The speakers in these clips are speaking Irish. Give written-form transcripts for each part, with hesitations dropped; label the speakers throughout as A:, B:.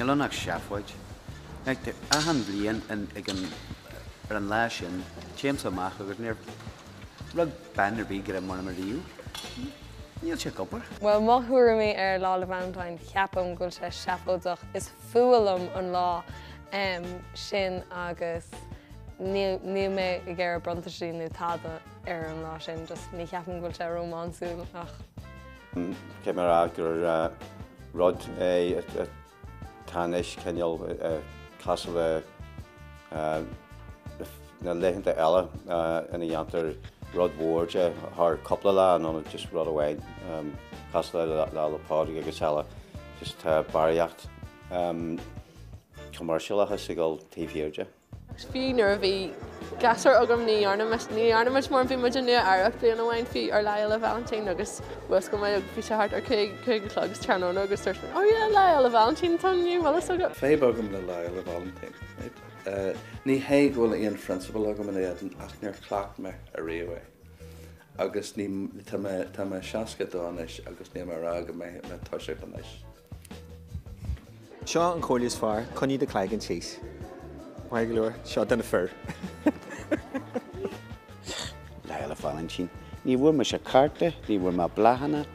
A: Níl seafuid. Ag ahan blian an leis sin James amach agus níor rug banner bí gur mar riú. Níl sé copar.
B: Well, má thuair mé lá le Valentine cheapam go sé seapódach is fualam an lá sin agus ní mé I ggéir bronta sin nó tada an lá sin, just ní cheapam go sé románsú ach.
C: Cé mar gur rud tanis ceol casal na leitheanta eile ina dhéantar rud mhórde th coppla lá nó just rud amháin casal le pádaí agus eile just baríocht commercialachas i gáil taobhfhéide.
D: Fínar a bhí gasar agam ní arna much mór bhí muidir nu airach blion amháin fí ar le Valentine agus bhuas go mbeidh bhí sé hart ar chuig clogus teanón agus tuairt le Valentine tanniu bhlas agam.
E: Féib agam le Valentine. Ní héag bhfuil íon principal agam in éan ach níor chhlaach me a réomh. Agus ní tá seaca dáis agus ní mar agam me tuise ganis.
F: Seo an cólias fearr, coní de cleig an tíos. Mai go leor, seo den fur.
A: Le Valentine. Ní bhfuair me sé carta, ní bhfuair me blahanna.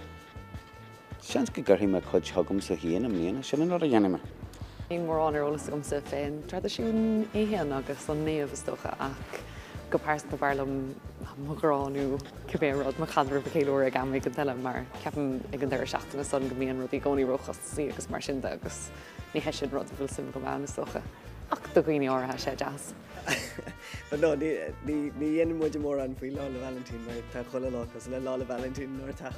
A: Seans go gurthaí me chuid thugam sa híana am líana, sin an a dhéanamh.
G: Ní mór anarolalas gom sa féin tradiisiún éhéan agus an néamh stocha ach go páirsan do bharlam marránú cibéad mar chadra ba céúir ag amí go teile mar ceapan ag an deir seachtainna son go míon rudí gcónaí rochas sí agus mar sin agus ní heisiid rud bhfuil sim go bhana stocha. Ach do ghoine áirithe sé jazz.
H: But no, ní dhéanam muid mór an faoi lá le Valentine mar tá chola lá cos le lá le Valentine nóir tá.